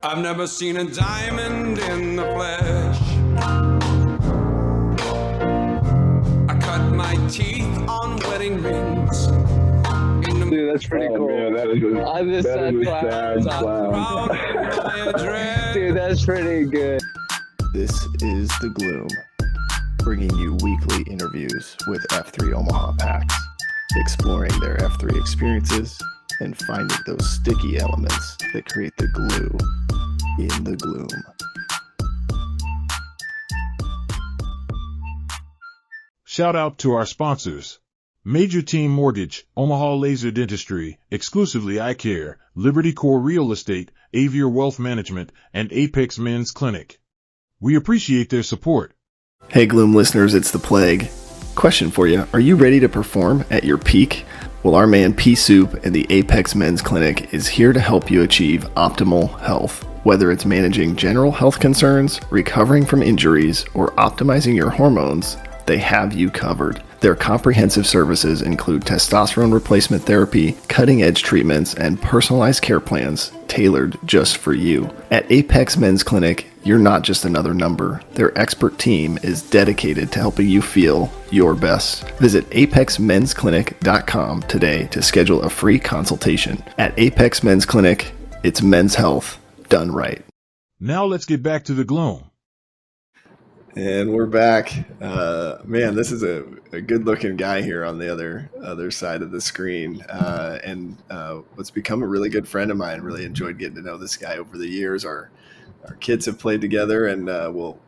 I've never seen a diamond in the flesh. I cut my teeth on wedding rings. Dude, that's pretty cool. Man, that is a sad clown. Dude, that's pretty good. This is The Gloom, bringing you weekly interviews with F3 Omaha packs, exploring their F3 experiences and finding those sticky elements that create the glue in the gloom. Shout out to our sponsors: Major Team Mortgage, Omaha Laser Dentistry, Exclusively Eye Care, Liberty Core Real Estate, Avier Wealth Management, and Apex Men's Clinic. We appreciate their support. Hey Gloom listeners, it's the Plague. Question for you: are you ready to perform at your peak? Well, our man Pea Soup and the Apex Men's Clinic is here to help you achieve optimal health. Whether it's managing general health concerns, recovering from injuries, or optimizing your hormones, they have you covered. Their comprehensive services include testosterone replacement therapy, cutting-edge treatments, and personalized care plans tailored just for you. At Apex Men's Clinic, you're not just another number. Their expert team is dedicated to helping you feel your best. Visit apexmensclinic.com today to schedule a free consultation. At Apex Men's Clinic, it's men's health done right. Now let's get back to the gloom. And we're back. Man, this is a good-looking guy here on the other side of the screen, and what's become a really good friend of mine. Really enjoyed getting to know this guy over the years. Our kids have played together, and we'll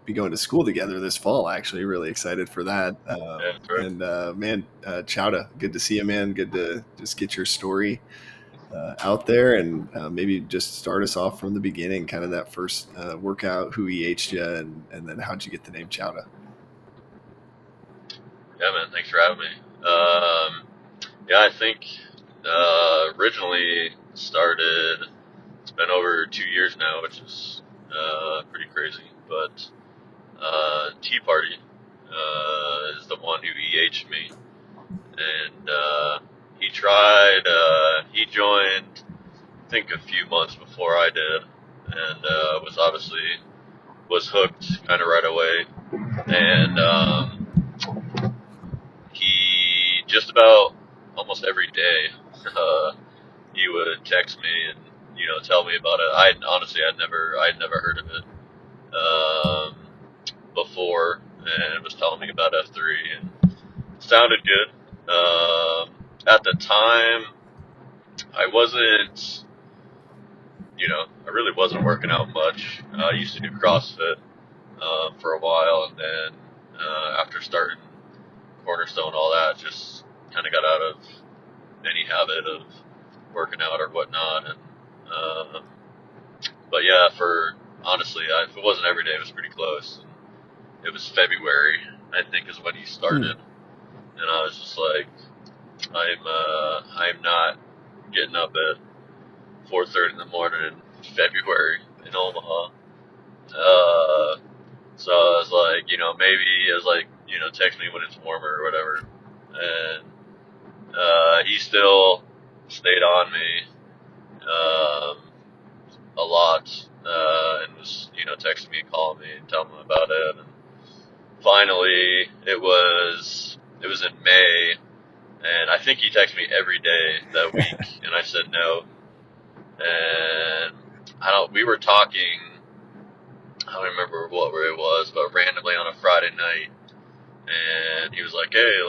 be going to school together this fall. Actually, really excited for that. And man, Chowda, good to see you, man. Good to just get your story out there, and maybe just start us off from the beginning, kind of that first workout, who EH'd you, and then how'd you get the name Chowda? Yeah, man, thanks for having me. I think originally started, it's been over 2 years now, which is pretty crazy, but Tea Party is the one who EH'd me, and he joined, I think, a few months before I did, and was hooked kind of right away, and he just about almost every day, he would text me and, tell me about it. I'd never heard of it, before, and was telling me about F3, and it sounded good. At the time, I really wasn't working out much. I used to do CrossFit for a while, and then after starting Cornerstone and all that, just kind of got out of any habit of working out or whatnot. And but yeah, honestly, if it wasn't every day, it was pretty close. And it was February, I think, is when he started, and I was just like, I'm not getting up at 4:30 in the morning in February in Omaha. So I was like, text me when it's warmer or whatever. And he still stayed on me a lot, and was, texting me and calling me and telling me about it. And finally, it was in May, and I think he texted me every day that week, and I said no. And we were talking, I don't remember what it was, but randomly on a Friday night, and he was like, hey,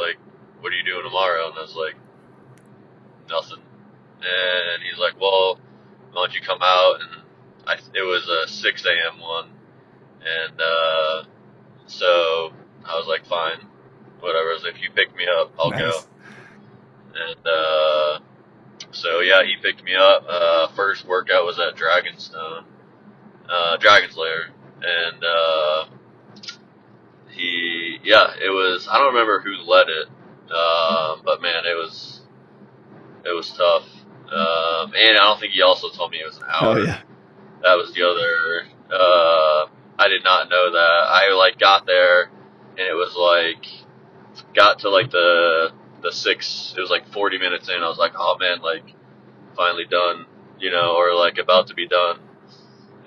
what are you doing tomorrow? And I was like, nothing. And he's like, well, why don't you come out? And it was a 6 a.m. one, and so I was like, fine, whatever. I was like, if you pick me up, I'll go. And so yeah, he picked me up. First workout was at Dragon's Lair, and it was, I don't remember who led it, but man, it was tough. And I don't think he also told me it was an hour. Oh, yeah. That was the other. I did not know that. I got there, and it was got to the 6. It was 40 minutes in. I was like, oh man, finally done, or about to be done.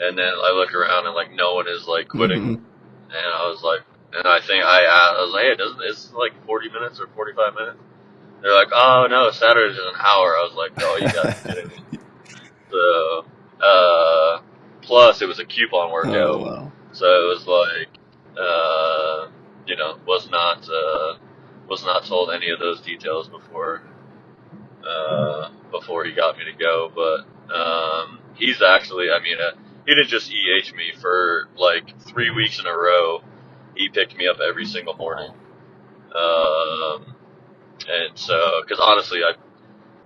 and then I look around and like no one is like quitting, Mm-hmm. and I was like, and I think I was like, hey, it's like 40 minutes or 45 minutes? They're like, oh no, Saturday's an hour. I was like, oh, you gotta be kidding me. So, plus it was a coupon workout, Oh, wow. so it was like, was not told any of those details before he got me to go. But he's actually, I mean, he didn't just EH me for like 3 weeks in a row. He picked me up every single morning. And so, because honestly,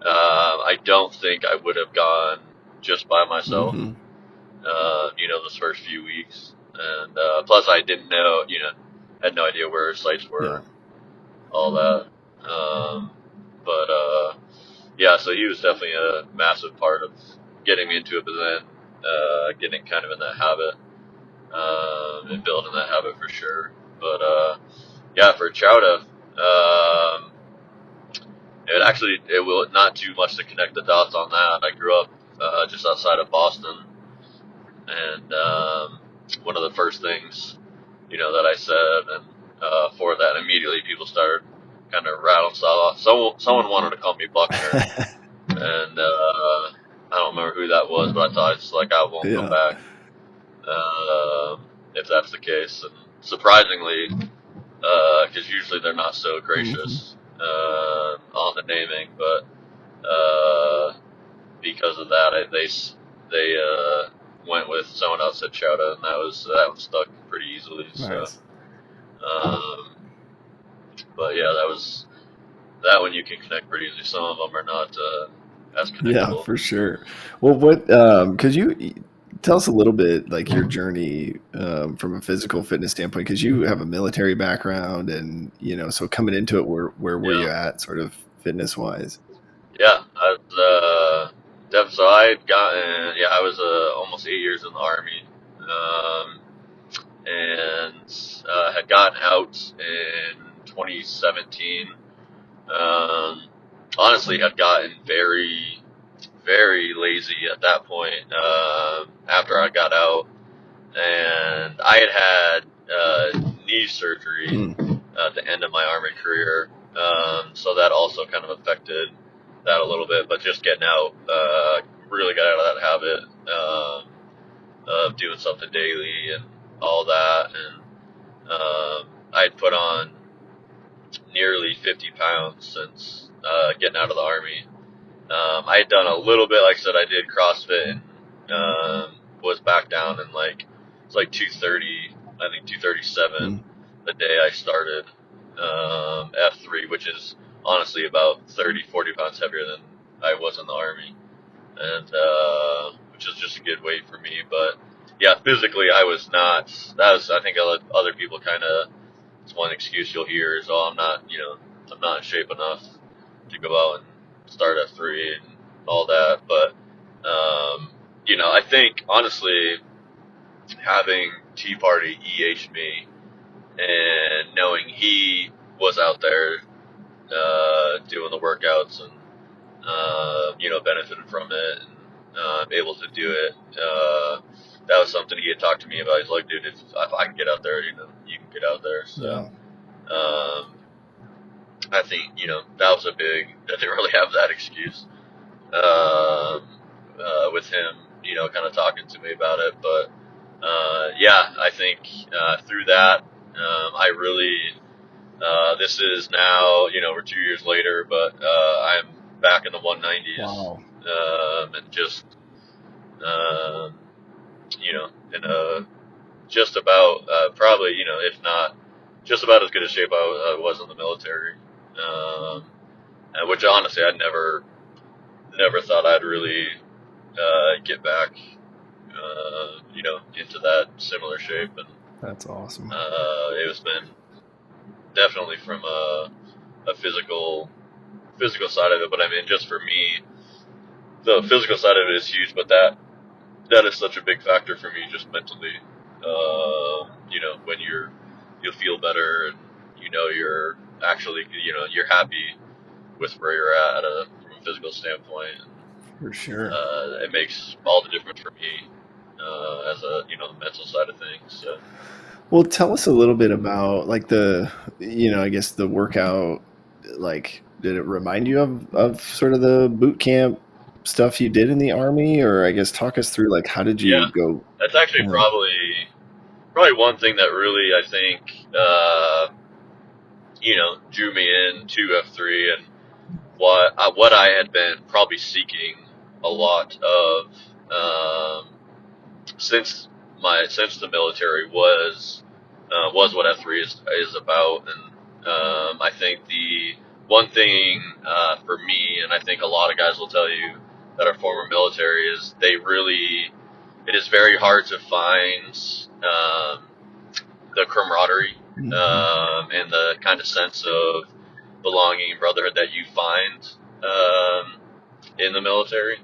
I don't think I would have gone just by myself. Mm-hmm. Those first few weeks, and plus I didn't know, had no idea where sites were, all that. Yeah, so he was definitely a massive part of getting me into it, but then getting kind of in that habit, and building that habit for sure. But yeah, for Chowda, it will not too much to connect the dots on that. I grew up just outside of Boston, and one of the first things, that I said, and for that immediately people started kind of rattling stuff off. Someone wanted to call me Buckner, and I don't remember who that was, but I thought it's like I won't come back if that's the case. And surprisingly, because usually they're not so gracious on the naming, but because of that, they went with someone else at Chowda, and that one stuck pretty easily. Nice. So, but yeah, that one you can connect pretty easily. Some of them are not as connectable. Yeah, for sure. Well, because you tell us a little bit like your journey from a physical fitness standpoint, because you have a military background, and so coming into it, where were you at, sort of fitness wise? Yeah, so I had gotten, I was almost 8 years in the Army, and had gotten out in 2017. Honestly, had gotten very, very lazy at that point after I got out, and I had knee surgery at the end of my Army career, so that also kind of affected that a little bit. But just getting out, really got out of that habit of doing something daily and all that, and I had put on nearly 50 pounds since getting out of the Army. I had done a little bit, like I said, I did CrossFit, and was back down in it's like 230, I think 237 the day I started F3, which is honestly about 30, 40 pounds heavier than I was in the Army, and which is just a good weight for me. But yeah, physically I was not. I think other people kind of, it's one excuse you'll hear is, oh, I'm not in shape enough to go out and start F3 and all that. But I think honestly, having Tea Party EH me and knowing he was out there doing the workouts and benefited from it, and able to do it, that was something he had talked to me about. He's like, dude, if I can get out there, you can get out there. So I think that was a big. I didn't really have that excuse with him, kind of talking to me about it. But yeah, I think through that, I really. This is now, we're 2 years later, but I'm back in the 190s. Wow. And just, in a just about, probably, if not just about as good a shape I was in the military. And which honestly, I never thought I'd really get back, into that similar shape. And that's awesome. It was been definitely from a physical side of it, but I mean, just for me, the physical side of it is huge, but that is such a big factor for me, just mentally. When you'll feel better, and you're actually, you're happy with where you're at from a physical standpoint. For sure. It makes all the difference for me as a, the mental side of things. So. Well, tell us a little bit about like I guess the workout, like, did it remind you of sort of the boot camp stuff you did in the Army? Or I guess talk us through, like, how did you Yeah, go? that's actually probably one thing that really, I think, drew me into F3 and what I had been probably seeking a lot of, since the military was what F3 is about. And I think the one thing for me, and I think a lot of guys will tell you that are former military, is it is very hard to find the camaraderie and the kind of sense of belonging and brotherhood that you find in the military.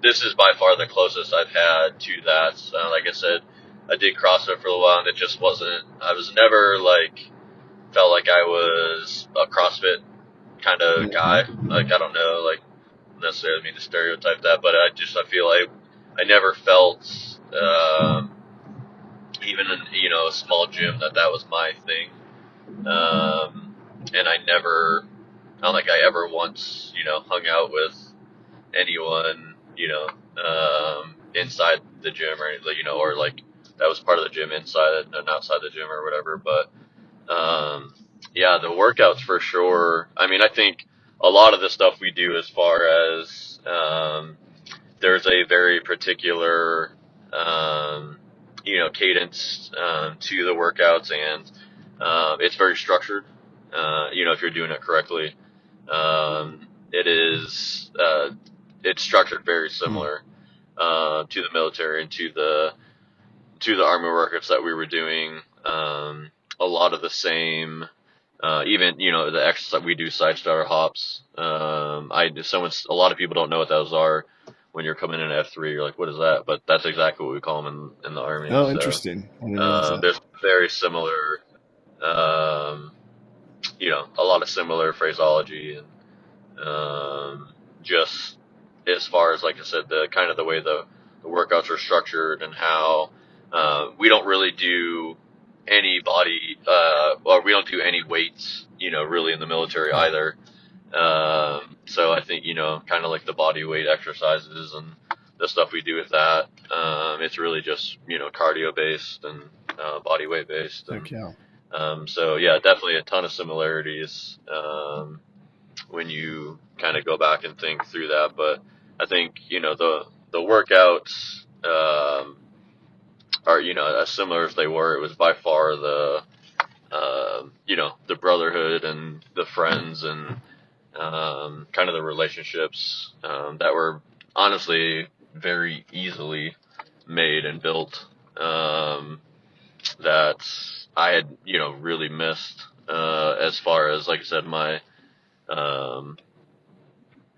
This is by far the closest I've had to that. Like I said, I did CrossFit for a while, and it just wasn't. I was never felt like I was a CrossFit kind of guy. Like, I don't know, like, necessarily mean to stereotype that, but I feel like I never felt, even in a small gym, that was my thing. And I don't think I ever once hung out with anyone inside the gym, or or like that was part of the gym inside and outside the gym or whatever. But yeah, the workouts for sure. I mean, I think a lot of the stuff we do, as far as there's a very particular cadence to the workouts, and it's very structured. If you're doing it correctly, it's structured very similar to the military and to the Army workouts that we were doing. A lot of the same, even the exercise we do, side starter hops. A lot of people don't know what those are. When you're coming in at F3, you're like, what is that? But that's exactly what we call them in the Army. Oh, interesting. There's very similar, a lot of similar phraseology, and just as far as, like I said, the kind of the way the workouts are structured, and how we don't really do any body, or we don't do any weights, really in the military either. So I think, kind of like the body weight exercises and the stuff we do with that, it's really just, cardio based and body weight based. And, so yeah, definitely a ton of similarities when you kind of go back and think through that. But I think, the workouts are, as similar as they were. It was by far the brotherhood and the friends and kind of the relationships that were honestly very easily made and built, that I had, really missed, as far as, like I said, my,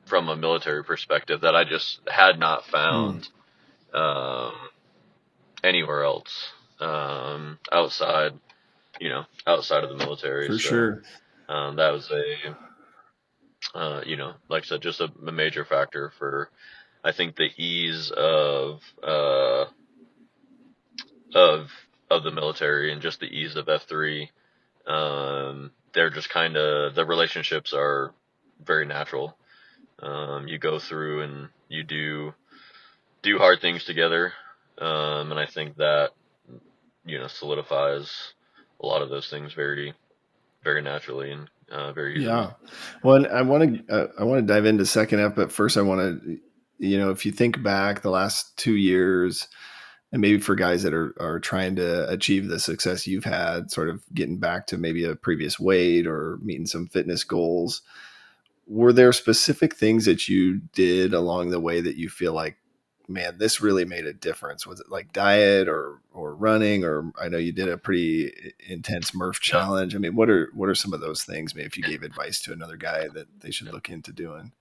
from a military perspective, that I just had not found, anywhere else, outside of the military. For sure. That was like I said, just a major factor for, I think, the ease of the military, and just the ease of F3. They're just kind of, the relationships are very natural. You go through and you do hard things together. And I think that, solidifies a lot of those things very, very naturally and very easily. Yeah. Well, I want to dive into second F, but first I want to, if you think back the last 2 years, and maybe for guys that are trying to achieve the success you've had, sort of getting back to maybe a previous weight or meeting some fitness goals, were there specific things that you did along the way that you feel like, man, this really made a difference? Was it like diet or running? Or I know you did a pretty intense Murph challenge. I mean, what are some of those things, maybe if you gave advice to another guy that they should look into doing?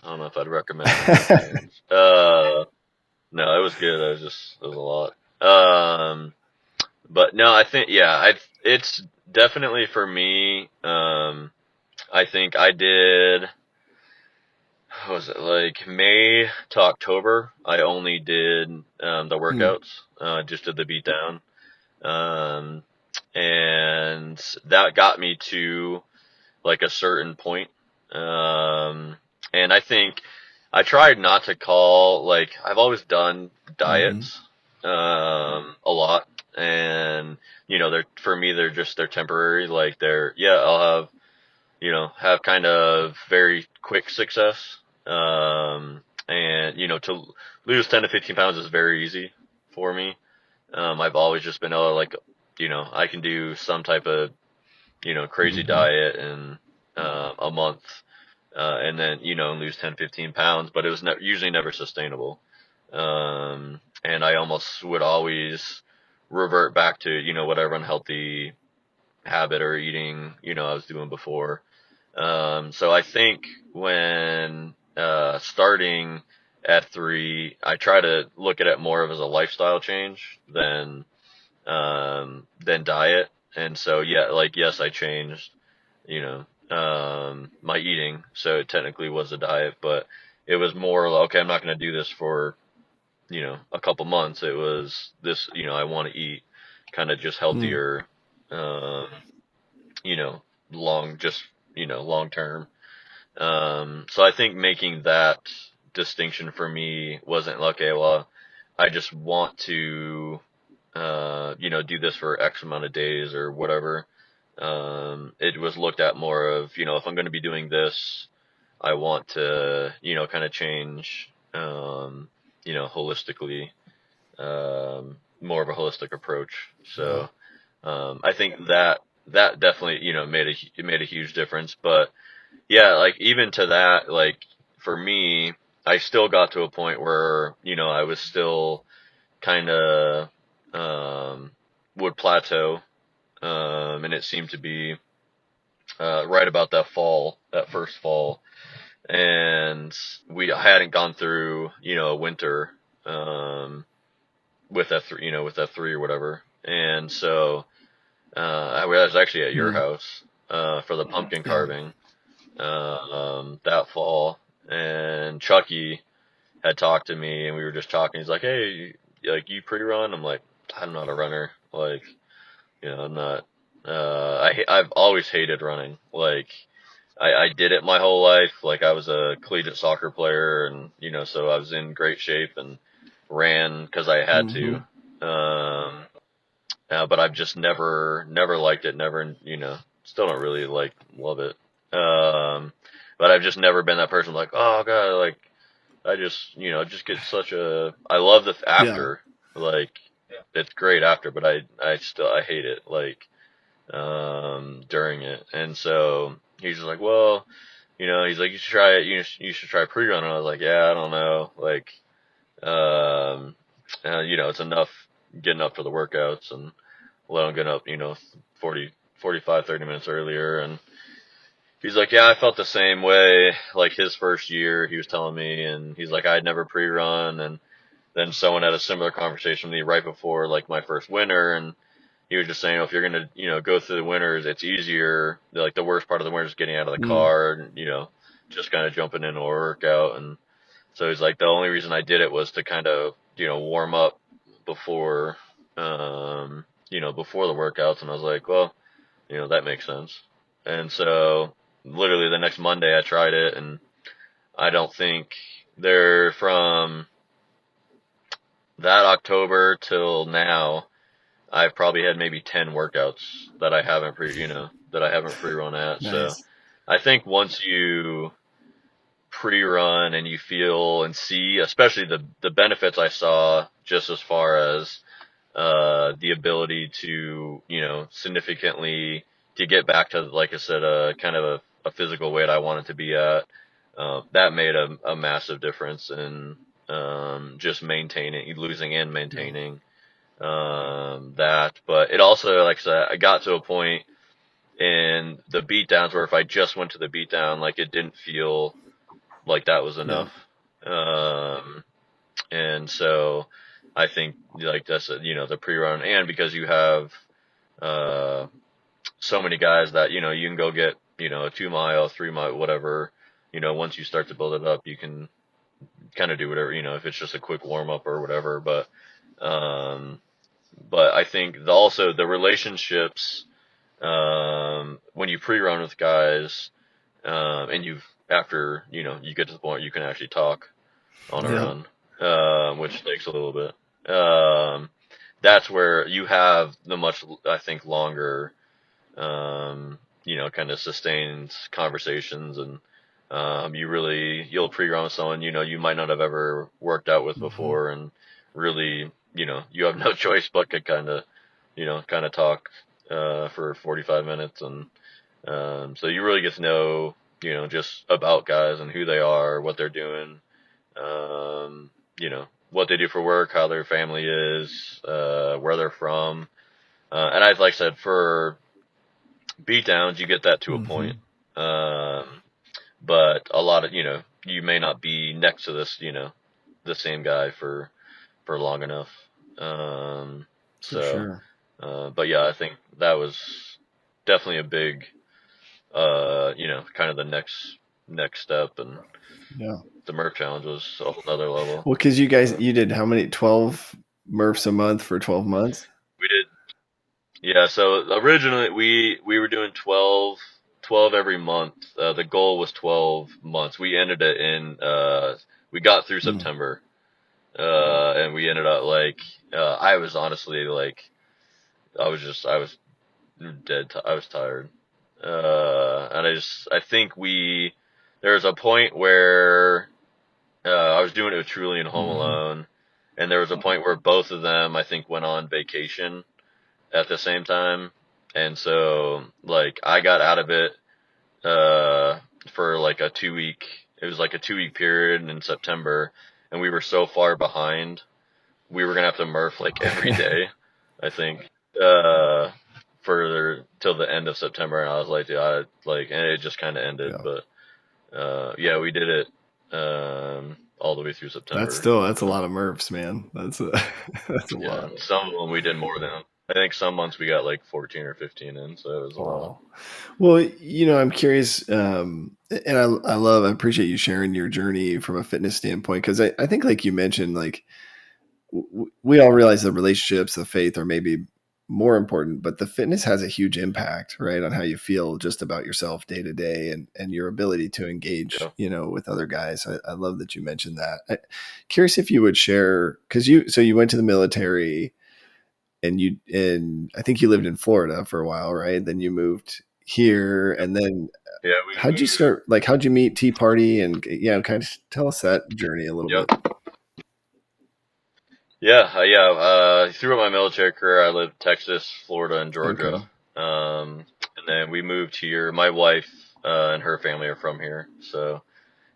I don't know if I'd recommend it. No, it was good. It was a lot. But no, I think, it's definitely for me. I think I did, what was it, like May to October, I only did the workouts, just did the beat down. And that got me to like a certain point. And I think I tried not to call, like, I've always done diets, a lot. And, you know, for me, they're temporary. Like I'll have kind of very quick success. And, you know, to lose 10 to 15 pounds is very easy for me. I've always just been, like, you know, I can do some type of, you know, crazy diet in a month, and then, you know, lose 10, 15 pounds, but it was usually never sustainable. And I almost would always revert back to, you know, whatever unhealthy habit or eating, you know, I was doing before. So I think when starting at 3, I try to look at it more of as a lifestyle change than diet. And so, yeah, like, yes, I changed, you know, my eating. So it technically was a diet, but it was more like, okay, I'm not going to do this for, you know, a couple months. It was this, you know, I want to eat kind of just healthier, you know, long term. So I think making that distinction for me wasn't like, okay, well, I just want to, you know, do this for X amount of days or whatever. It was looked at more of, you know, if I'm going to be doing this, I want to, you know, kind of change, you know, holistically, more of a holistic approach. So, I think that definitely, you know, made a huge difference. But yeah, like, even to that, like, for me, I still got to a point where, you know, I was still kind of, would plateau. And it seemed to be, right about that first fall. And I hadn't gone through, you know, a winter, with that 3 or whatever. And so, I was actually at your house, for the pumpkin carving, that fall. And Chucky had talked to me, and we were just talking. He's like, hey, like, you pre-run? I'm like, I'm not a runner. Like, you know, I'm not, I've always hated running. Like, I did it my whole life. Like, I was a collegiate soccer player, and, you know, so I was in great shape and ran because I had to. But I've just never liked it. Never, you know, still don't really love it. But I've just never been that person like, oh God, like, I just, you know, just get I love the after, like, it's great after, but I hate it, like, during it. And so he's just like, well, you know, he's like, you should try it. You should try pre-run. And I was like, yeah, I don't know. Like, you know, it's enough getting up for the workouts and let him get up, you know, 45, 30 minutes earlier. And he's like, yeah, I felt the same way. Like, his first year, he was telling me, and he's like, I'd never pre-run. And then someone had a similar conversation with me right before, like, my first winter, and he was just saying, if you're going to, you know, go through the winters, it's easier. Like, the worst part of the winter is getting out of the car and, you know, just kind of jumping into a workout. And so he's like, the only reason I did it was to kind of, you know, warm up before, you know, before the workouts. And I was like, well, you know, that makes sense. And so literally the next Monday I tried it, and I don't think from that October till now, I've probably had maybe 10 workouts that I haven't pre-run at. Nice. So I think once you pre-run and you feel and see, especially the benefits I saw, just as far as, the ability to, you know, significantly to get back to, like I said, kind of a physical weight I wanted to be at, that made a massive difference in, just losing and maintaining, that. But it also, like I said, I got to a point in the beatdowns where if I just went to the beatdown, like, it didn't feel like that was enough. And so I think, like, that's, you know, the pre-run, and because you have, so many guys that, you know, you can go get, you know, a 2 mile, 3 mile, whatever, once you start to build it up, you can kind of do whatever, if it's just a quick warm up or whatever. But I think also the relationships, when you pre-run with guys, and after, you get to the point where you can actually talk on a run, which takes a little bit. That's where you have the much, I think, longer, kind of sustained conversations, and you'll pre-run with someone, you might not have ever worked out with before, and really, you have no choice but to kind of talk, for 45 minutes. And, so you really get to know, just about guys and who they are, what they're doing, what they do for work, how their family is, where they're from. And like I said, for beatdowns, you get that to a point. But a lot of, you may not be next to this, the same guy for long enough. But yeah, I think that was definitely a big, kind of the next step. And the Murph challenge was a whole other level. Well, cause you did how many, 12 Murphs a month for 12 months? We did. Yeah. So originally we were doing 12 every month. The goal was 12 months. We ended it in, we got through September, and we ended up I was honestly I was dead. I was tired. And I think there was a point where, I was doing it with Truly and Home Alone, and there was a point where both of them, I think, went on vacation at the same time. And so, I got out of it, for a 2-week, it was a 2-week period in September, and we were so far behind, we were going to have to Murph every day, I think, till the end of September. And I was like, dude, and it just kind of ended, but, yeah, we did it, all the way through September. That's a lot of Murphs, man. That's a lot. Some of them we did more than, I think some months we got 14 or 15 in, so it was a lot. Well, I'm curious, and I appreciate you sharing your journey from a fitness standpoint, because I think, like you mentioned, we all realize the relationships, the faith are maybe more important, but the fitness has a huge impact, right, on how you feel just about yourself day to day, and your ability to engage, with other guys. I love that you mentioned that. Curious if you would share, because you went to the military, and I think you lived in Florida for a while, right? Then you moved here, and then how'd you start? How'd you meet Tea Party? And kind of tell us that journey a little bit. Yeah. Throughout my military career, I lived Texas, Florida, and Georgia. Okay. And then we moved here. My wife and her family are from here, so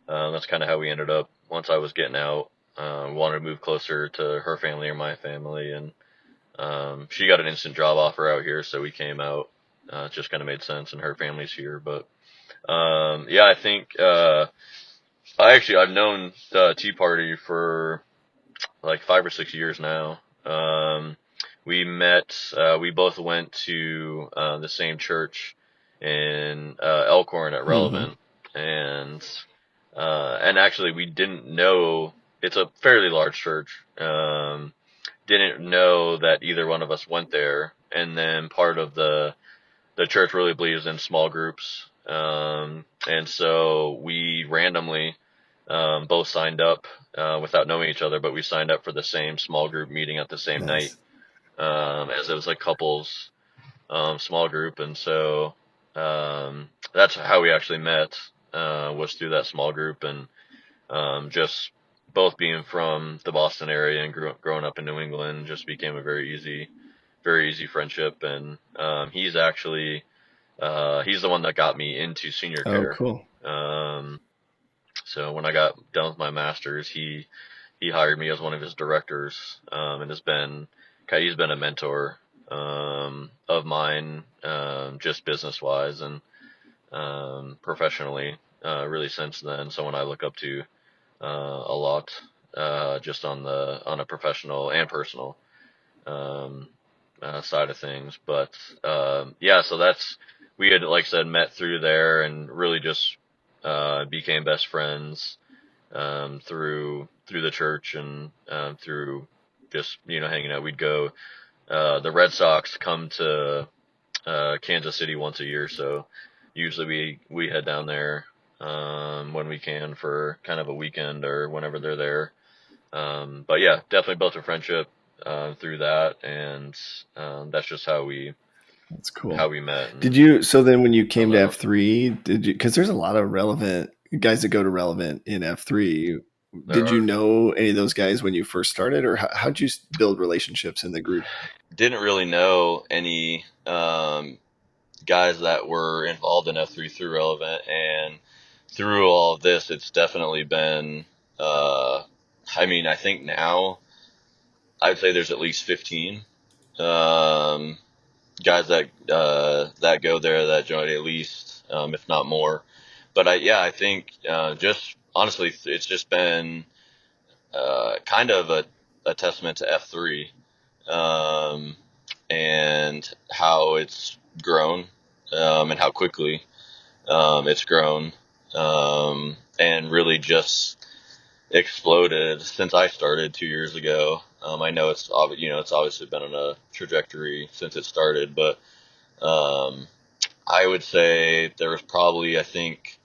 that's kind of how we ended up. Once I was getting out, wanted to move closer to her family or my family, and she got an instant job offer out here, so we came out. It just kind of made sense, and her family's here. But I think I've known Tea Party for 5 or 6 years now. We met. We both went to the same church in Elkhorn at Relevant, and actually we didn't know, it's a fairly large church. Didn't know that either one of us went there. And then part of the church really believes in small groups. And so we randomly, both signed up, without knowing each other, but we signed up for the same small group meeting at the same night, as it was couples, small group. And so, that's how we actually met, was through that small group, and, just both being from the Boston area and growing up in New England, just became a very easy friendship. And he's actually he's the one that got me into senior care. Oh, cool. So when I got done with my master's, he hired me as one of his directors, and he's been a mentor of mine, just business wise and professionally, really since then. Someone I look up to a lot, just on a professional and personal side of things. But so we had, like I said, met through there, and really just became best friends through the church and through just hanging out. We'd go. The Red Sox come to Kansas City once a year, so usually we head down there when we can for kind of a weekend or whenever they're there. But yeah, definitely built a friendship through that, and that's just That's cool. how we met. Did you? So then, when you came to F3, did you? Because there's a lot of relevant guys that go to relevant in F3. Did you know any of those guys when you first started, or how'd you build relationships in the group? Didn't really know any guys that were involved in F3 through relevant, and through all of this, it's definitely been. I mean, I think now I'd say there's at least 15 guys that go there that join at least, if not more. But I think just honestly, it's just been kind of a testament to F3 and how it's grown and how quickly it's grown and really just exploded since I started 2 years ago. I know it's obviously been on a trajectory since it started, but I would say there was probably, I think,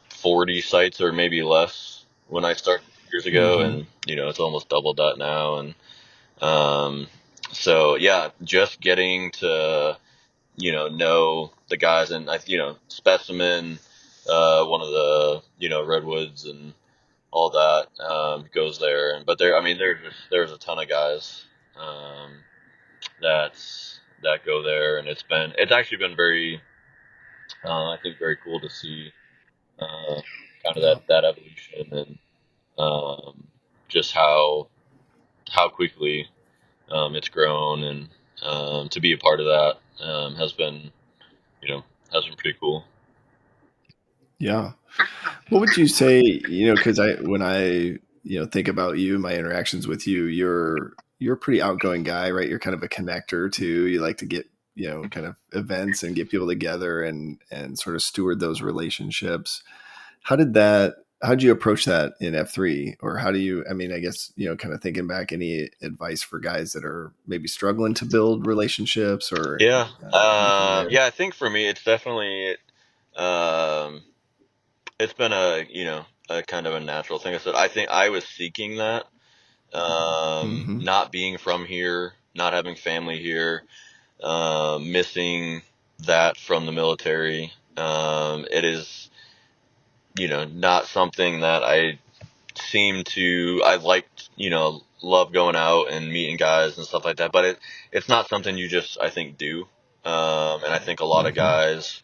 40 sites or maybe less when I started years ago, and it's almost doubled that now. And so yeah, just getting to know the guys, and Specimen, one of the Redwoods and all that goes there, but there's a ton of guys that go there, and it's actually been very I think very cool to see kind of that evolution, and just how quickly it's grown, and to be a part of that has been pretty cool. Yeah. What would you say, because when I think about you, my interactions with you, you're a pretty outgoing guy, right? You're kind of a connector too. You like to get, kind of events and get people together and sort of steward those relationships. How'd you approach that in F3? Or how do you, I guess, kind of thinking back, any advice for guys that are maybe struggling to build relationships or Yeah. anything there? I think for me, it's definitely, it's been a kind of a natural thing. I think I was seeking that, not being from here, not having family here, missing that from the military. It is, not something that I liked, love going out and meeting guys and stuff like that, but it's not something you just, I think, do. And I think a lot of guys,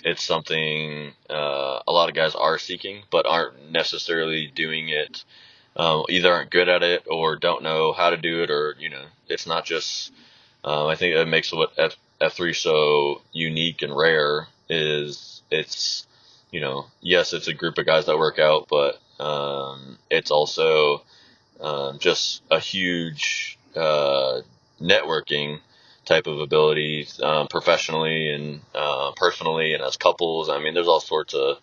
it's something a lot of guys are seeking, but aren't necessarily doing it. Either aren't good at it or don't know how to do it, or it's not just. I think that makes what F3 so unique and rare is it's yes, it's a group of guys that work out, but it's also just a huge networking type of ability, professionally and personally, and as couples. There's all sorts of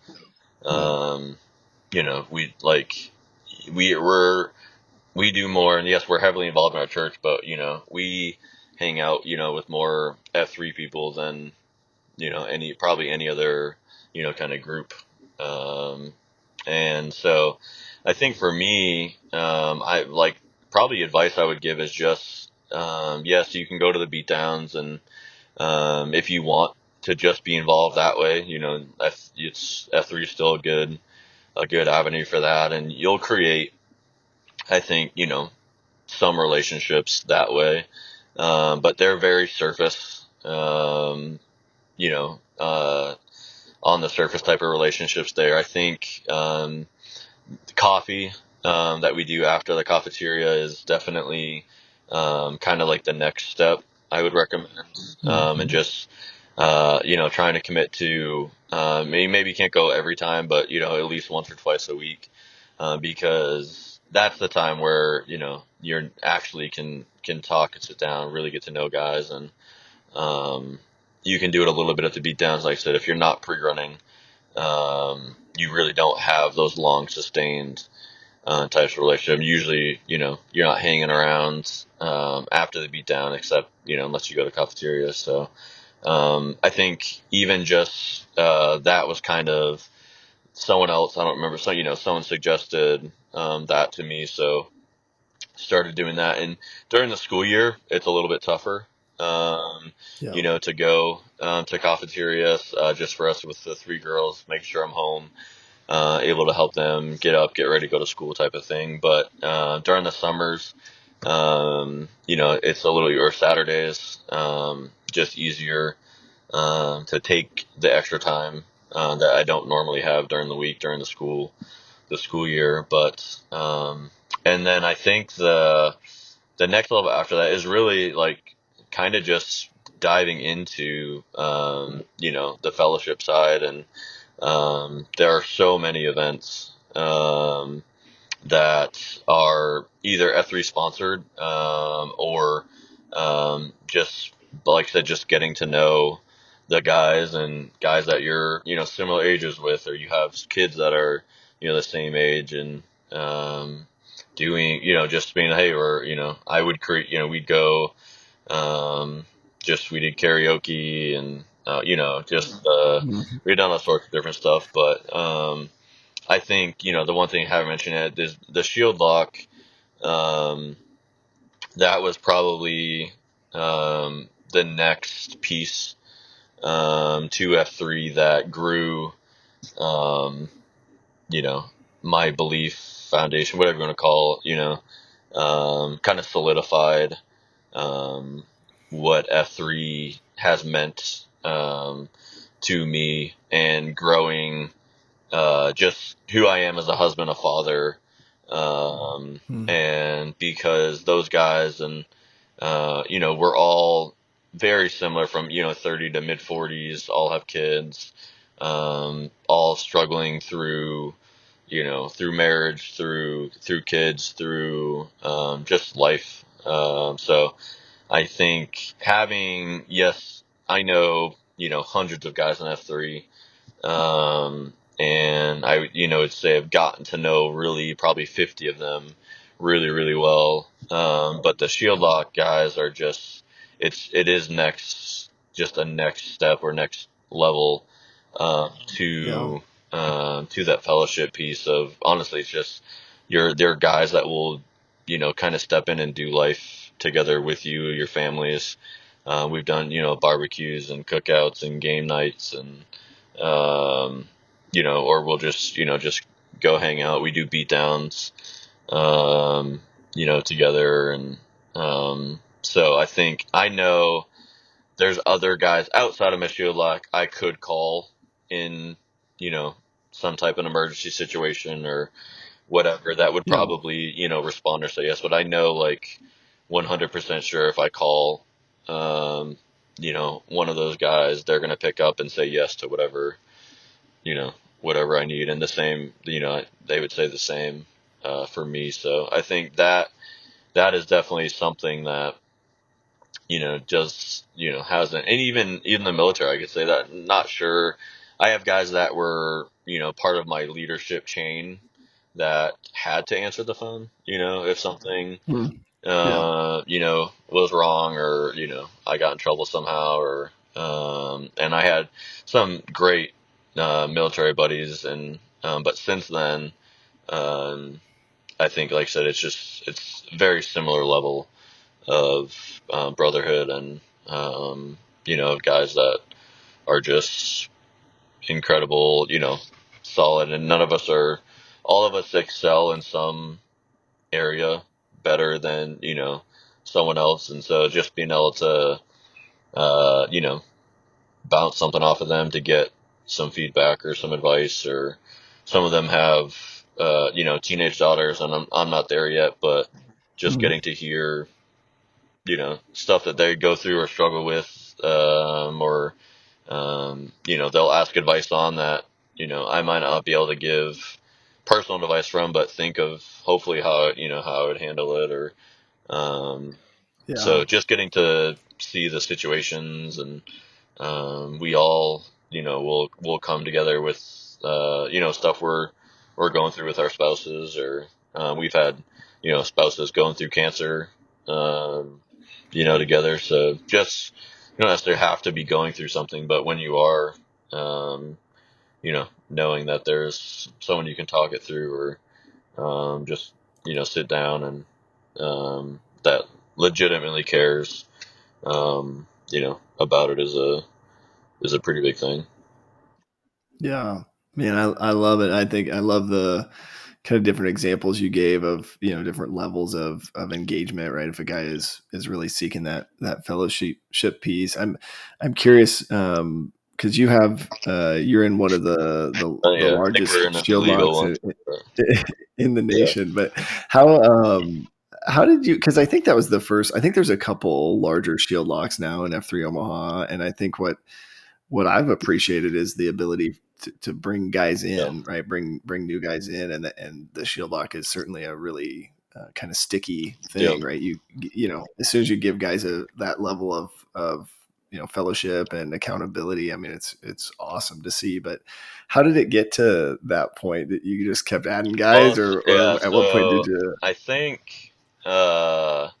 we do more, and yes, we're heavily involved in our church, but we hang out with more F3 people than any other kind of group. And so I think for me, I like probably advice I would give is just yes, you can go to the beatdowns, and if you want to just be involved that way, F3 is still a good avenue for that, and you'll create, I think, some relationships that way, but they're very surface, on the surface type of relationships there. I think the coffee that we do after the cafeteria is definitely kind of like the next step I would recommend, and just trying to commit to maybe you can't go every time, but at least once or twice a week, because that's the time where you're actually can talk and sit down, really get to know guys, and you can do it a little bit at the beatdowns. Like I said, if you're not pre-running, you really don't have those long sustained types of relationship. Usually, you're not hanging around after the beatdown, except unless you go to cafeteria. So I think even just that was kind of someone else. I don't remember. So someone suggested that to me, so started doing that. And during the school year, it's a little bit tougher. To go to cafeterias just for us with the 3 girls, making sure I'm home. Able to help them get up, get ready, go to school type of thing. But during the summers, it's a little, or Saturdays, just easier to take the extra time that I don't normally have during the week, during the school year. But and then I think the next level after that is really like kind of just diving into the fellowship side. And there are so many events that are either F3 sponsored or just, like I said, just getting to know the guys and guys that you're similar ages with, or you have kids that are the same age, and doing just being, hey, or I would create, we'd go we did karaoke, and we've done all sorts of different stuff. But I think the one thing I haven't mentioned yet is the Shieldlock. That was probably the next piece to F3 that grew my belief foundation, whatever you want to call it, kind of solidified what F3 has meant to me, and growing just who I am as a husband, a father, and because those guys and we're all very similar, from 30 to mid 40s, all have kids, all struggling through through marriage, through kids, through just life. So I think having, yes, I know hundreds of guys in F3, and I would say I've gotten to know really probably 50 of them really, really well. But the Shieldlock guys are just, it is just a next step or next level to that fellowship piece of, honestly, it's just they're guys that will kind of step in and do life together with you, your families. We've done barbecues and cookouts and game nights, and or we'll just just go hang out. We do beat downs together. And so I think I know there's other guys outside of Miss Shieldlock I could call in some type of emergency situation or whatever that would probably respond or say yes. But I know, like, 100% sure if I call one of those guys, they're gonna pick up and say yes to whatever whatever I need. And the same, they would say the same for me. So I think that is definitely something that just hasn't, and even the military, I could say that. Not sure. I have guys that were part of my leadership chain that had to answer the phone if something was wrong, or I got in trouble somehow, or and I had some great military buddies, and but since then I think, like I said, it's very similar level of brotherhood, and guys that are just incredible, solid, and all of us excel in some area better than someone else. And so just being able to bounce something off of them to get some feedback or some advice, or some of them have teenage daughters, and I'm not there yet, but just getting to hear stuff that they go through or struggle with, or they'll ask advice on that I might not be able to give personal advice from, but think of hopefully how I would handle it, or so just getting to see the situations, and we all we'll come together with, stuff we're going through with our spouses, or, we've had, spouses going through cancer, together. So just, you don't necessarily have to be going through something, but when you are, knowing that there's someone you can talk it through, or, just, sit down and, that legitimately cares, about it is a pretty big thing. Yeah, man, I love it. I think I love the kind of different examples you gave of, different levels of engagement, right? If a guy is really seeking that fellowship piece, I'm curious, because you're in one of the Yeah, I think largest we're in a shield legal locks one. in the Yeah. nation. But how did you? Because I think that was the first. I think there's a couple larger shield locks now in F3 Omaha, and I think what I've appreciated is the ability to bring guys Yeah. in, right? Bring new guys in, and the shield lock is certainly a really kind of sticky thing, Yep. right? As soon as you give guys that level of fellowship and accountability, I mean, it's awesome to see. But how did it get to that point that you just kept adding Well, guys, yeah. or at what point did So you? I think, I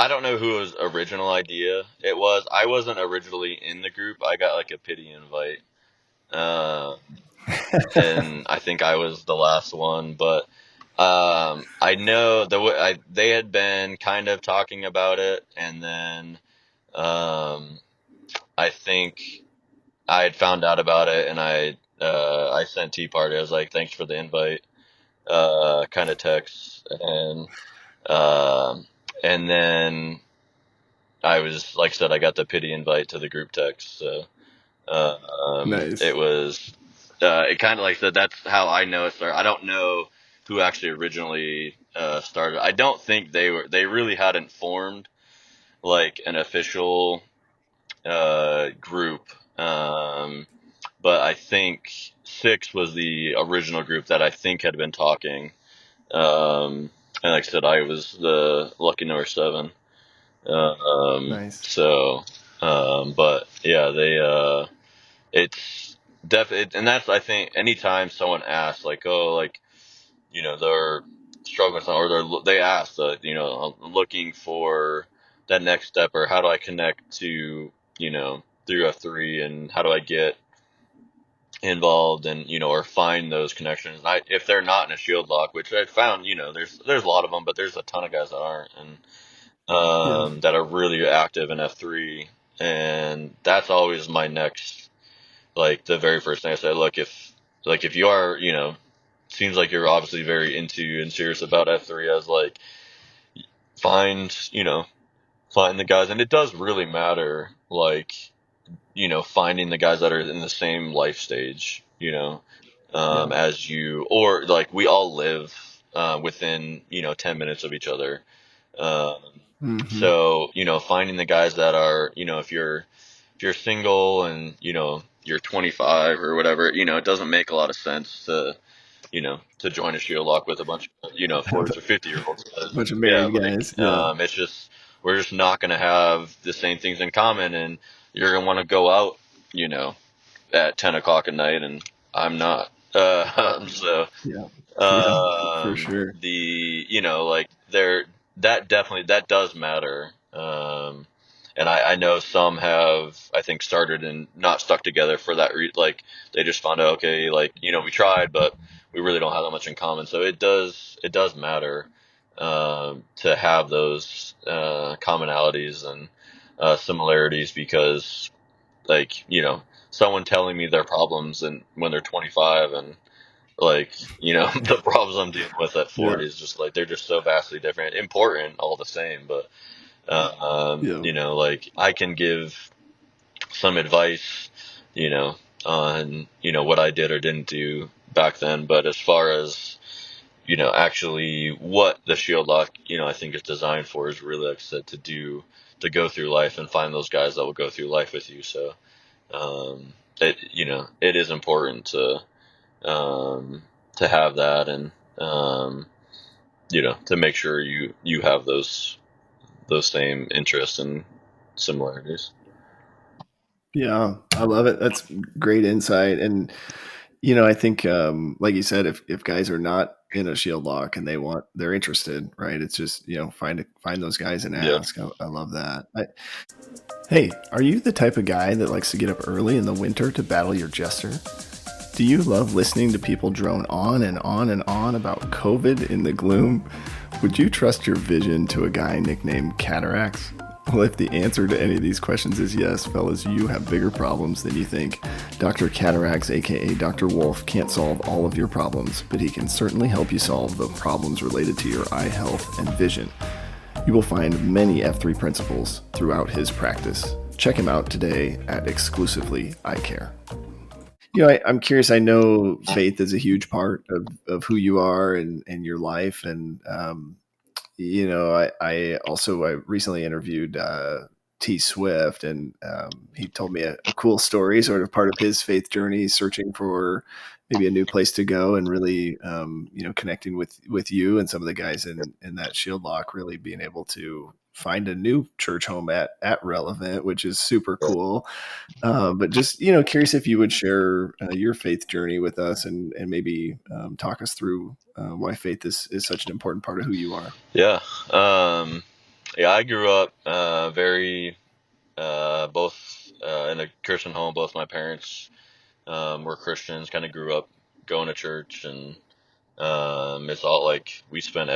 don't know whose original idea it was. I wasn't originally in the group. I got like a pity invite, uh, and I think I was the last one. But, I know they had been kind of talking about it, and then, um, I think I had found out about it, and I sent Tea Party. I was like, "Thanks for the invite," kind of text, um, and then I was, like I said, I got the pity invite to the group text. So, Nice. it was, it kind of, like I said, that's how I know it started. I don't know who actually originally, started. I don't think they really hadn't formed like an official, group. But I think Six was the original group that I think had been talking. And like I said, I was the lucky number 7. Nice. So, but yeah, it's definitely, and that's, I think, anytime someone asks, like, oh, like, they're struggling with something, or they ask, I'm looking for that next step, or how do I connect to, through F3, and how do I get involved, and, or find those connections. If they're not in a shield lock, which I found, there's a lot of them, but there's a ton of guys that aren't, and, Yeah. that are really active in F3. And that's always my next, like, the very first thing I say, look, if you are, seems like you're obviously very into and serious about F3, as like, find, find the guys. And it does really matter, like, finding the guys that are in the same life stage, Yeah. as you, or like, we all live, within, 10 minutes of each other. Um, Hmm. so, finding the guys that are, if you're single, and, you're 25 or whatever, it doesn't make a lot of sense to join a shield lock with a bunch of, 40 or 50-year olds. Bunch of Yeah. married Like, guys. Yeah. it's just, we're just not going to have the same things in common, and you're going to want to go out, at 10 o'clock at night, and I'm not. So, Yeah. Yeah. For sure. like, that does matter. And I know some have, I think, started and not stuck together for that like, they just found out, okay, like, we tried, but we really don't have that much in common. So it does matter, to have those, commonalities and, similarities, because, like, someone telling me their problems, and when they're 25, and, like, the problems I'm dealing with at Yeah. 40 is just, like, they're just so vastly different, important, all the same. But, Yeah. like, I can give some advice, on, what I did or didn't do back then. But as far as, actually what the shield lock, I think is designed for, is really, like I said, to go through life and find those guys that will go through life with you. So, it is important to have that, and, to make sure you have those same interests and similarities. Yeah, I love it. That's great insight. And, I think, like you said, if guys are not in a shield lock and they're interested, right? It's just, find those guys and Yeah. ask. I love that. Hey, are you the type of guy that likes to get up early in the winter to battle your jester? Do you love listening to people drone on and on and on about COVID in the gloom? Would you trust your vision to a guy nicknamed Cataracts? Well, if the answer to any of these questions is yes, fellas, you have bigger problems than you think. Dr. Cataracts, aka Dr. Wolf, can't solve all of your problems, but he can certainly help you solve the problems related to your eye health and vision. You will find many F3 principles throughout his practice. Check him out today at Exclusively Eye Care. I'm curious. I know faith is a huge part of who you are and your life. And, I recently interviewed T Swift, and he told me a cool story, sort of part of his faith journey, searching for maybe a new place to go, and really, connecting with you and some of the guys in that Shield Lock, really being able to find a new church home at Relevant, which is super cool. But just, curious if you would share your faith journey with us, and maybe talk us through why faith is such an important part of who you are. Yeah. I grew up very both in a Christian home. Both my parents were Christians. Kind of grew up going to church, and it's all like we spent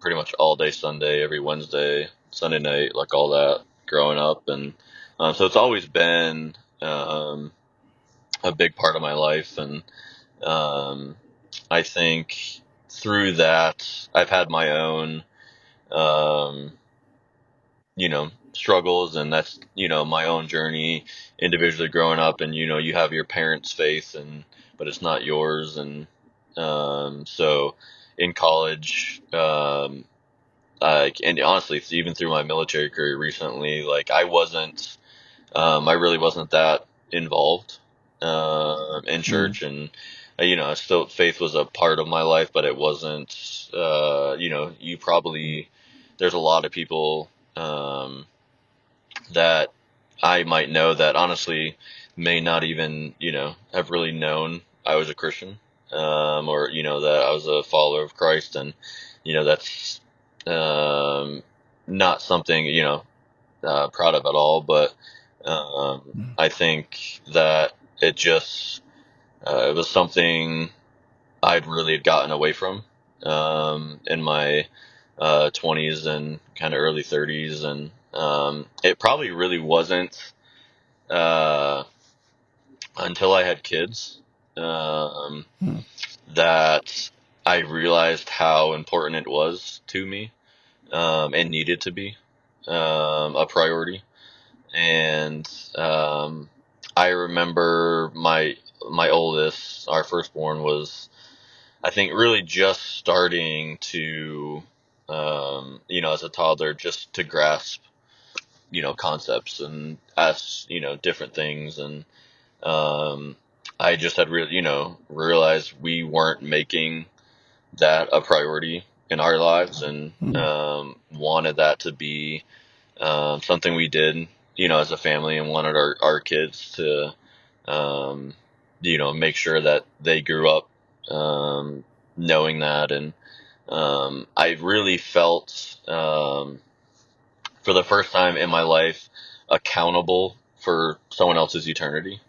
pretty much all day Sunday, every Wednesday, Sunday night, like all that growing up. And so it's always been a big part of my life. And I think through that, I've had my own, struggles, and that's, my own journey individually growing up. And, you have your parents' faith, but it's not yours. And so in college, and honestly, it's even through my military career recently, like I really wasn't that involved in church, and still faith was a part of my life, but it wasn't. There's a lot of people that I might know that honestly may not even have really known I was a Christian, or that I was a follower of Christ, and that's not something proud of at all, but I think that it was something I'd really had gotten away from in my 20s and kind of early 30s, and it probably really wasn't until I had kids that I realized how important it was to me, and needed to be a priority. And I remember my oldest, our firstborn, was, I think, really just starting to, as a toddler, just to grasp, concepts and ask, different things. And I just had really, realized we weren't making that a priority in our lives, and wanted that to be something we did, as a family, and wanted our kids to, make sure that they grew up knowing that. And I really felt, for the first time in my life, accountable for someone else's eternity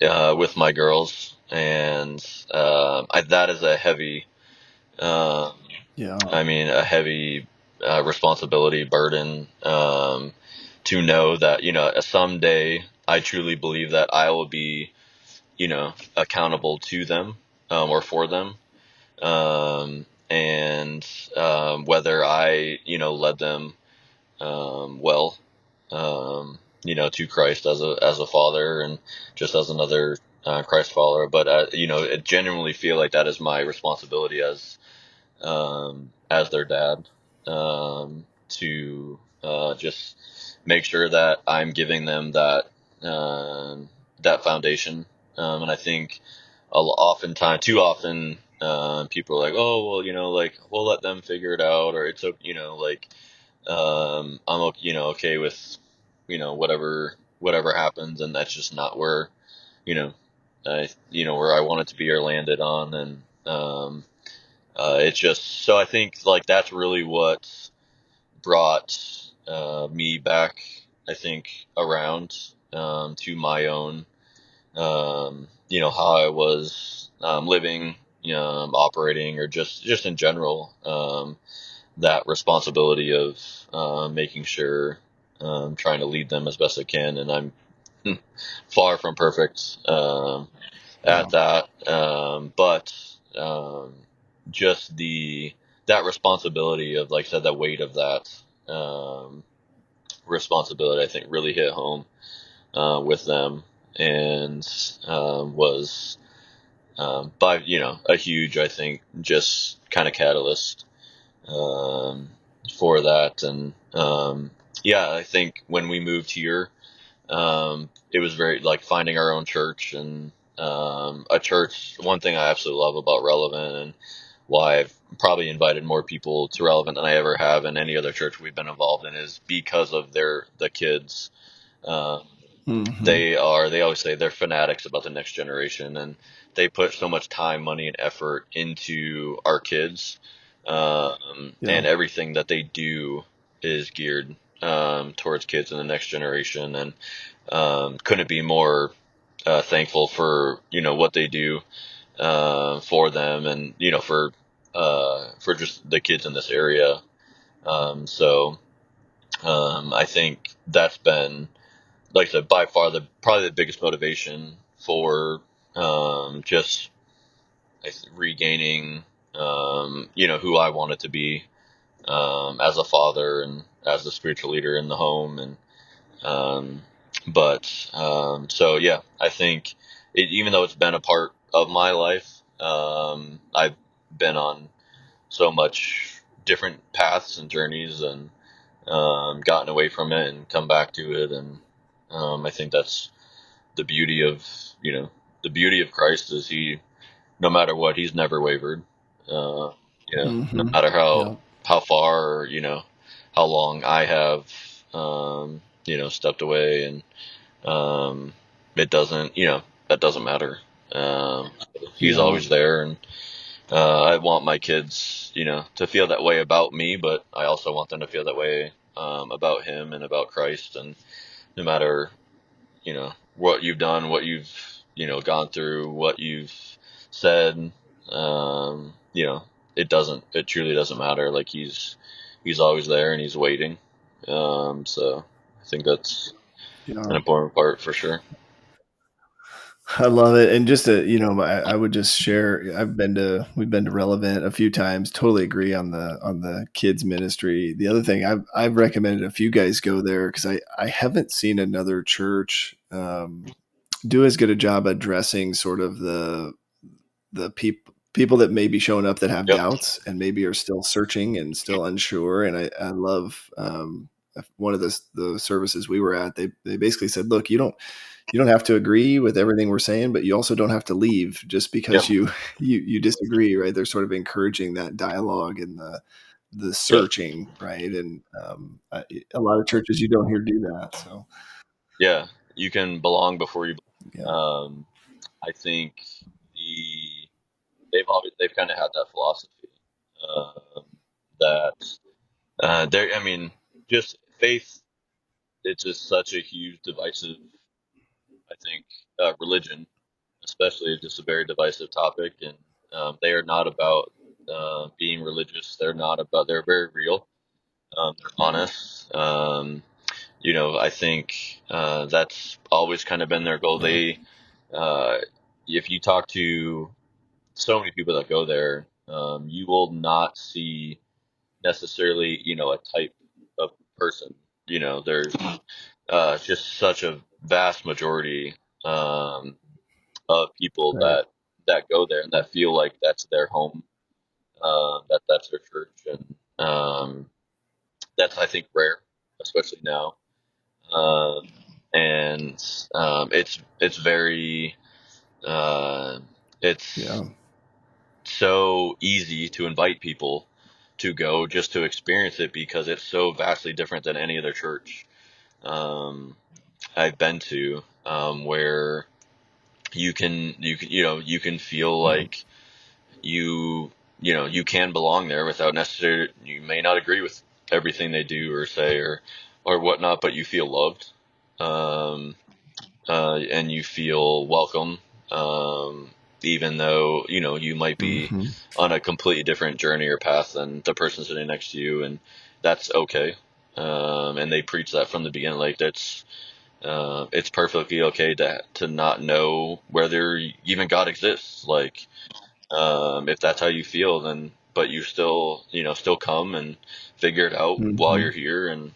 with my girls. And that is a heavy, a heavy responsibility, burden, to know that, someday I truly believe that I will be, accountable to them, or for them. And whether I, led them, well, to Christ as a father, and just as another Christ follower. But, I genuinely feel like that is my responsibility as their dad, to just make sure that I'm giving them that foundation. And I think too often, people are like, oh, well, like, we'll let them figure it out, or it's, I'm okay with, whatever happens, and that's just not where, you know, where I want it to be or landed on. And, it's just, so I think like that's really what brought, me back, I think, around, to my own, how I was, living, operating, or just in general, that responsibility of, making sure, trying to lead them as best I can. And I'm far from perfect, at that. But, just that responsibility of, like I said, that weight of that, responsibility, I think really hit home, with them, and, was, by, a huge, I think, just kind of catalyst, um, for that. And, yeah, I think when we moved here, it was very like finding our own church. And, a church, one thing I absolutely love about Relevant, and why I've probably invited more people to Relevant than I ever have in any other church we've been involved in, is because of the kids. Um, they always say they're fanatics about the next generation, and they put so much time, money, and effort into our kids. And everything that they do is geared, towards kids and the next generation. And, couldn't be more, thankful for, what they do, for them, and, for just the kids in this area. So, I think that's been, like I said, by far probably the biggest motivation for, just regaining, who I wanted to be, as a father and as a spiritual leader in the home. And, um, so yeah, I think even though it's been a part of my life, I've been on so much different paths and journeys, and, gotten away from it and come back to it. And, I think that's the beauty of, Christ, is no matter what, he's never wavered. No matter how far, or, how long I have, stepped away. And, it doesn't, that doesn't matter. He's always there. And, I want my kids, to feel that way about me, but I also want them to feel that way, about him and about Christ. And no matter, what you've done, what you've, gone through, what you've said, it truly doesn't matter. Like he's always there, and he's waiting. So I think that's an important part for sure. I love it. And just I would just share, we've been to Relevant a few times. Totally agree on the kids ministry. The other thing I've recommended a few guys go there, because I haven't seen another church, do as good a job addressing sort of the people that may be showing up that have Yep. doubts and maybe are still searching and still unsure. And I love, one of the services we were at, they basically said, look, you don't have to agree with everything we're saying, but you also don't have to leave just because Yep. you disagree, right? They're sort of encouraging that dialogue and the searching, right? And, a lot of churches you don't hear do that. So Yeah, you can belong before you. yeah, I think they've kind of had that philosophy, that, I mean, just faith. It's just such a huge divisive, I think, religion, especially, is just a very divisive topic. And, they are not about, being religious. They're very real. They're honest. I think, that's always kind of been their goal. Uh, if you talk to so many people that go there, you will not see necessarily, a type of person. There's, just such a vast majority, of people right, that go there and that feel like that's their home, that's their church. And, that's, I think, rare, especially now. Um, and, it's very, uh, it's yeah, so easy to invite people, go just to experience it, because it's so vastly different than any other church I've been to, where you can feel like you can belong there without necessarily, you may not agree with everything they do or say or whatnot, but you feel loved, and you feel welcome, even though you might be Mm-hmm. on a completely different journey or path than the person sitting next to you, and that's okay. And they preach that from the beginning, like that's it's perfectly okay to not know whether even God exists. Like, if that's how you feel, then but you still come and figure it out while Mm-hmm. you're here, and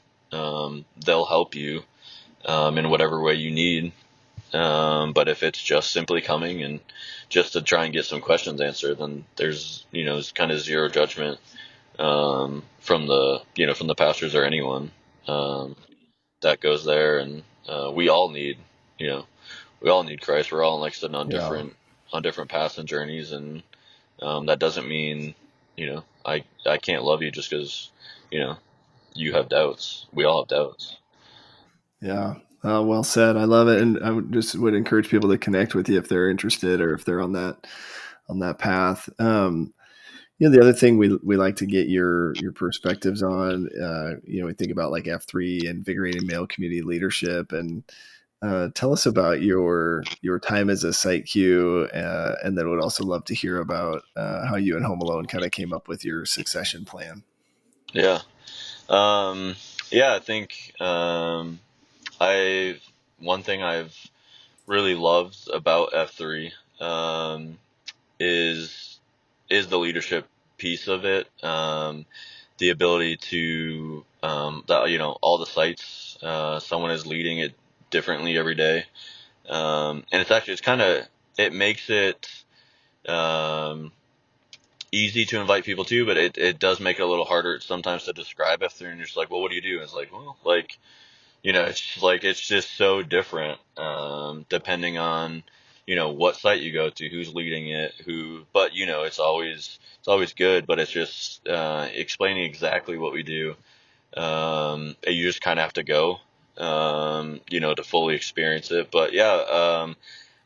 they'll help you in whatever way you need. But if it's just simply coming and just to try and get some questions answered, then there's it's kind of zero judgment from the pastors or anyone that goes there. And we all need Christ. We're all, like I said, on Yeah. different paths and journeys, and that doesn't mean I can't love you just because you have doubts. We all have doubts. Yeah. Well said. I love it. And I would encourage people to connect with you if they're interested or if they're on that path. The other thing we like to get your perspectives on, we think about like F3, invigorating male community leadership, and tell us about your time as a site Q, and then would also love to hear about how you and Home Alone kind of came up with your succession plan. Yeah. I think I one thing I've really loved about F3 is the leadership piece of it. The ability to that all the sites, someone is leading it differently every day, and it makes it easy to invite people to, but it does make it a little harder sometimes to describe F3. And you're just like, well, what do you do? And it's like, well, like it's just so different, depending on what site you go to, who's leading it, but it's always good, but it's just explaining exactly what we do. You just kind of have to go, to fully experience it. But yeah,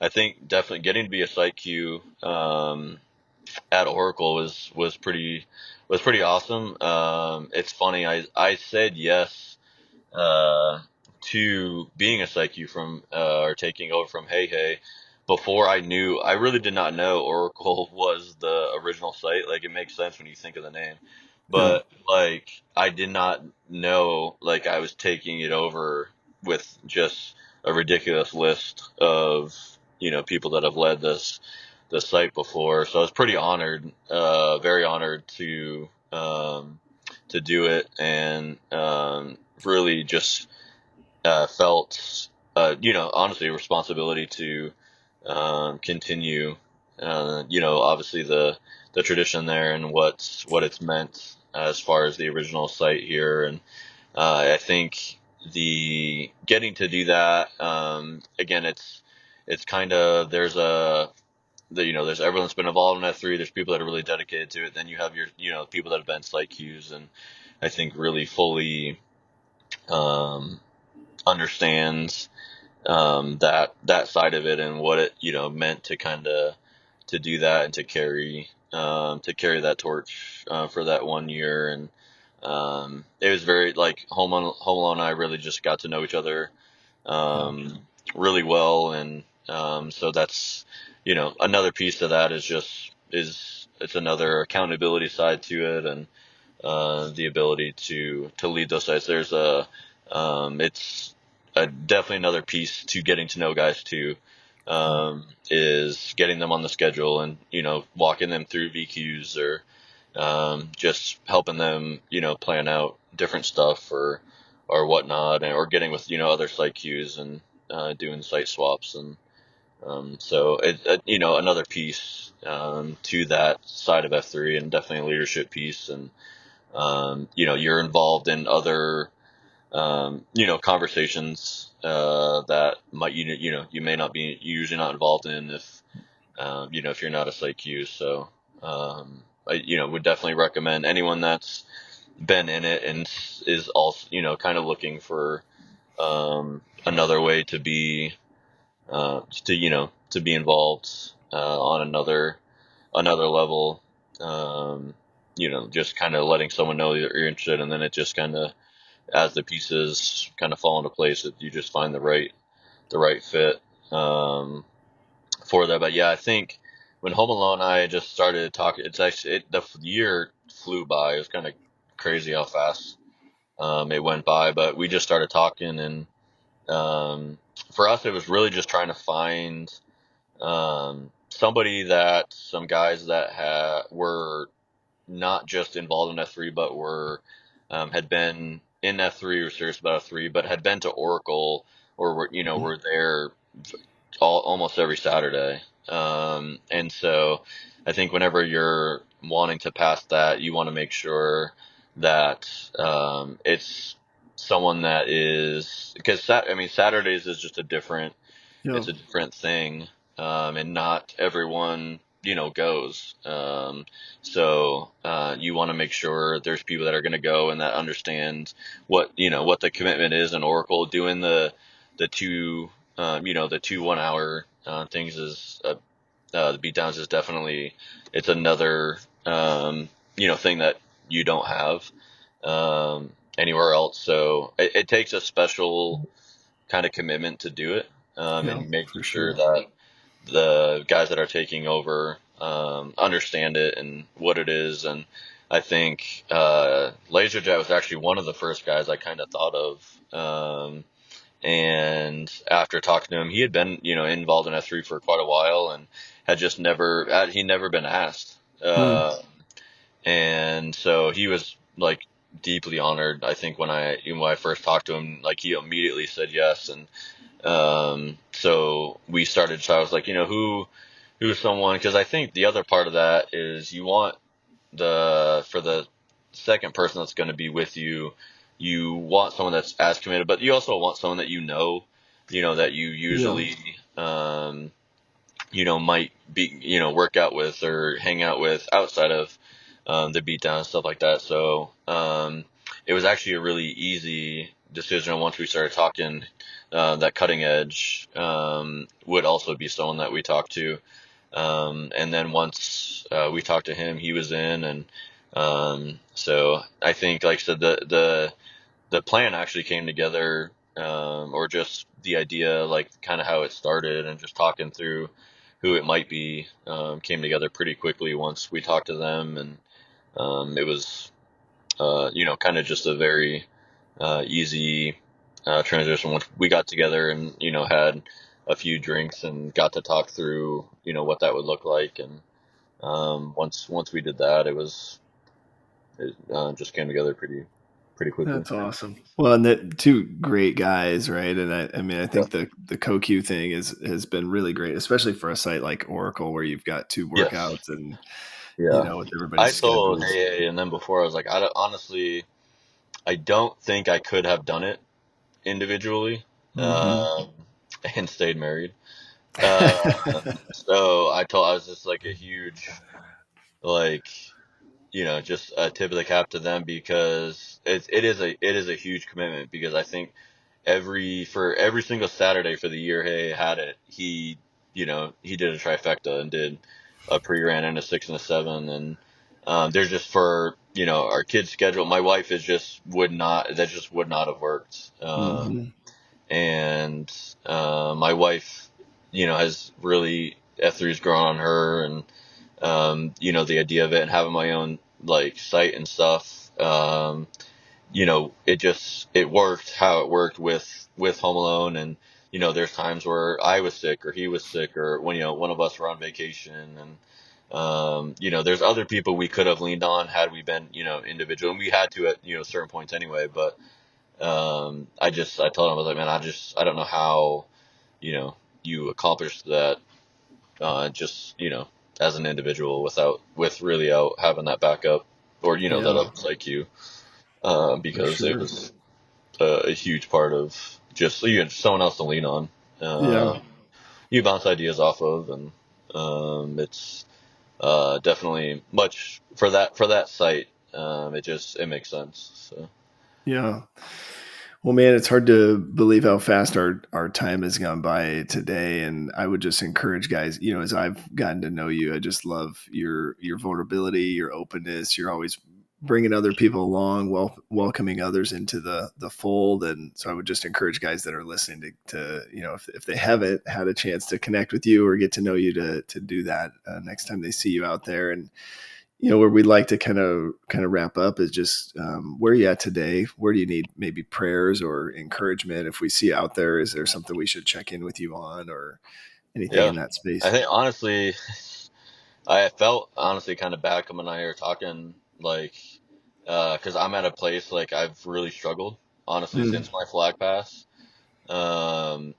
I think definitely getting to be a site Q at Oracle was pretty awesome. It's funny, I said yes to being a psyche from or taking over from Hey before I really did not know Oracle was the original site. Like, it makes sense when you think of the name, Yeah. but like I did not know, like, I was taking it over with just a ridiculous list of people that have led the site before. So I was pretty honored, very honored to do it, and really just felt, honestly, a responsibility to continue, obviously the tradition there and what it's meant as far as the original site here. And I think the getting to do that, again, it's kind of, there's everyone that's been involved in F3. There's people that are really dedicated to it. Then you have your, people that have been site Qs, and I think really fully um, understands that side of it and what it meant to kind of to do that and to carry that torch for that 1 year. And it was very, like, Home Alone and I really just got to know each other really well. And so that's another piece of that is it's another accountability side to it, and the ability to lead those sites. There's it's definitely another piece to getting to know guys too, is getting them on the schedule and walking them through VQs, or just helping them plan out different stuff or whatnot, or getting with other site queues and doing site swaps. And so another piece to that side of F3, and definitely a leadership piece. And you're involved in other conversations that might you may not be, usually not involved in if if you're not a site Q. So would definitely recommend anyone that's been in it and is also, kind of looking for another way to be to be involved on another level. Just kind of letting someone know that you're interested, and then it just kind of, as the pieces kind of fall into place, that you just find the right fit for that. But yeah, I think when Home Alone I just started talking, it's actually the year flew by. It was kind of crazy how fast it went by, but we just started talking, and for us it was really just trying to find some guys that were not just involved in F3, but were had been in F3 or serious about F3, but had been to Oracle or were there almost every Saturday. And so I think whenever you're wanting to pass that, you want to make sure that it's someone that is, because Saturdays is just it's a different thing, and not everyone goes. So you want to make sure there's people that are going to go and that understand what the commitment is in Oracle. Doing the two the 2 1 hour things is the beatdowns is definitely, it's another thing that you don't have anywhere else. So it takes a special kind of commitment to do it, and making sure that the guys that are taking over understand it and what it is. And I think Laserjet was actually one of the first guys I kind of thought of. And after talking to him, he had been, involved in F3 for quite a while and had just never been asked. And so he was like deeply honored. I think when I first talked to him, like he immediately said yes. And so I was like, who's someone, because I think the other part of that is you want for the second person that's going to be with you, you want someone that's as committed, but you also want someone that that you usually might be work out with or hang out with outside of the beatdown and stuff like that. So it was actually a really easy decision once we started talking, that Cutting Edge would also be someone that we talked to. And then once we talked to him, he was in. And so I think, like I said, the plan actually came together, or just the idea, like kind of how it started and just talking through who it might be, came together pretty quickly once we talked to them. And it was, kind of just a very easy transition once we got together and, had a few drinks and got to talk through, what that would look like. And once we did that, it just came together pretty quickly. That's awesome. Well, and that two great guys, right? And I think the CoQ thing has been really great, especially for a site like Oracle where you've got two workouts and with everybody's I told schedules. Hey, and then before I was like, honestly, I don't think I could have done it individually, and stayed married. So I was just like a huge, like, just a tip of the cap to them, because it is a huge commitment, because I think for every single Saturday for the year Hey had it, he did a trifecta and did a pre-ran and a 6 and a 7. And there's just, for our kids' schedule, my wife would not have worked. And my wife has really, F3's grown on her, and the idea of it and having my own like site and stuff, it worked how it worked with Home Alone. And there's times where I was sick or he was sick, or when one of us were on vacation. And there's other people we could have leaned on had we been individual, and we had to at certain points anyway. But I told him, I was like, man, I don't know how you accomplished that as an individual without having that backup, or that others like you, because it was a huge part of just someone else to lean on, you bounce ideas off of. And it's definitely much for that site. It makes sense. So Yeah. Well, man, it's hard to believe how fast our time has gone by today. And I would just encourage guys, as I've gotten to know you, I just love your vulnerability, your openness. You're always bringing other people along, welcoming others into the fold. And so I would just encourage guys that are listening to if they haven't had a chance to connect with you or get to know you to do that next time they see you out there. And where we'd like to kind of wrap up is just where are you at today? Where do you need maybe prayers or encouragement? If we see you out there, is there something we should check in with you on or anything in that space? I think honestly, I felt honestly kind of bad coming out here talking like, cause I'm at a place like I've really struggled honestly since my flag pass. And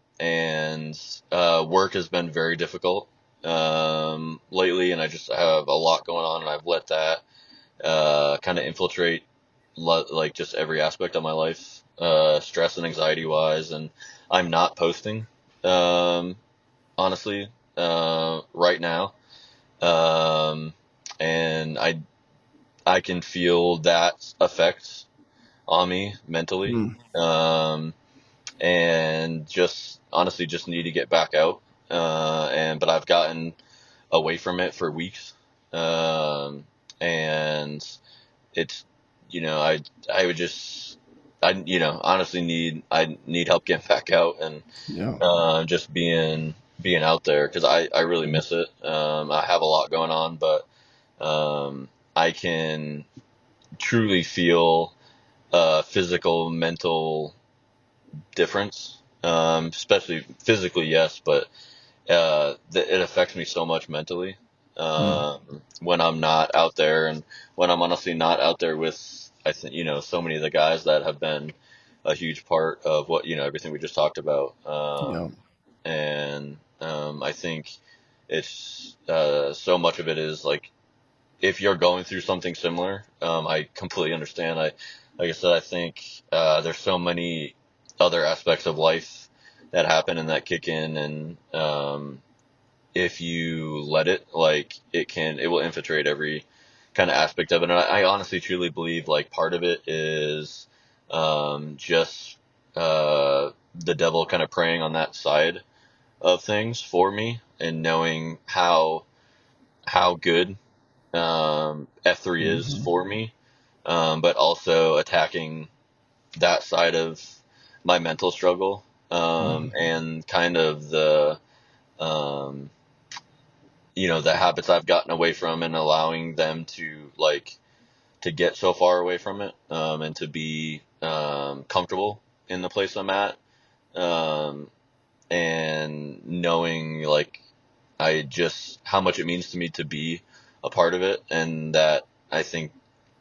work has been very difficult, lately, and I just have a lot going on and I've let that, kind of infiltrate like just every aspect of my life, stress and anxiety wise. And I'm not posting, honestly, right now. And I can feel that effect on me mentally. And just honestly just need to get back out. But I've gotten away from it for weeks. And it's, I would just, honestly need help getting back out and, just being out there. Cause I really miss it. I have a lot going on, but, I can truly feel, physical, mental difference, especially physically, yes, but it affects me so much mentally when I'm not out there, and when I'm honestly not out there with, I think, so many of the guys that have been a huge part of what, everything we just talked about. And I think it's so much of it is like, if you're going through something similar, I completely understand. Like I said, I think there's so many other aspects of life that happen and that kick in, and if you let it, like it will infiltrate every kind of aspect of it. And I honestly truly believe like part of it is just the devil kind of preying on that side of things for me, and knowing how good F3 is for me, but also attacking that side of my mental struggle, and kind of the the habits I've gotten away from, and allowing them to get so far away from it, and to be comfortable in the place I'm at, and knowing how much it means to me to be a part of it, and that I think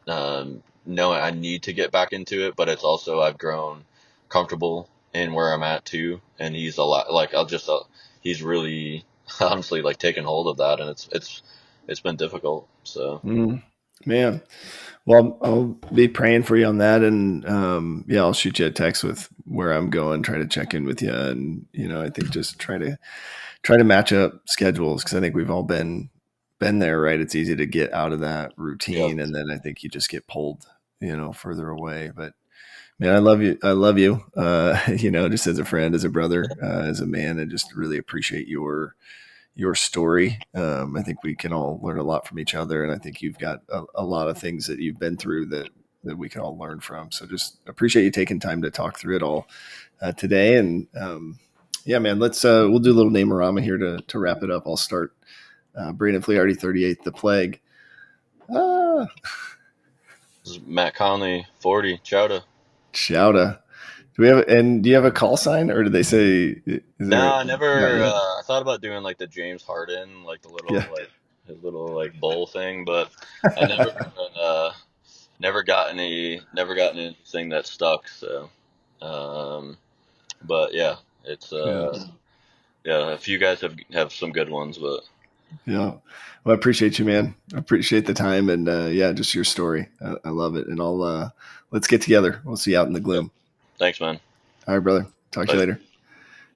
knowing I need to get back into it, but it's also I've grown comfortable in where I'm at too, and he's a lot he's really honestly taken hold of that, and it's been difficult. So man, well, I'll be praying for you on that, and I'll shoot you a text with where I'm going, try to check in with you, and I think just try to match up schedules, because I think we've all been there, right? It's easy to get out of that routine, and then I think you just get pulled further away. But man, I love you just as a friend, as a brother, as a man, and just really appreciate your story. I think we can all learn a lot from each other, and I think you've got a lot of things that you've been through that we can all learn from. So just appreciate you taking time to talk through it all today. And man, let's we'll do a little name-orama here to wrap it up. I'll start. Brandon Flearty, 38, the Plague. This is Matt Conley, 40, Chowda. Do you have a call sign, or did they say? No, I never. I thought about doing the James Harden, the little his little bowl thing, but I never got anything that stuck. So, but yeah, it's a few guys have some good ones, but. Yeah. Well, I appreciate you, man. I appreciate the time, and just your story. I love it. And let's get together. We'll see you out in the gloom. Thanks, man. All right, brother. Talk to you later.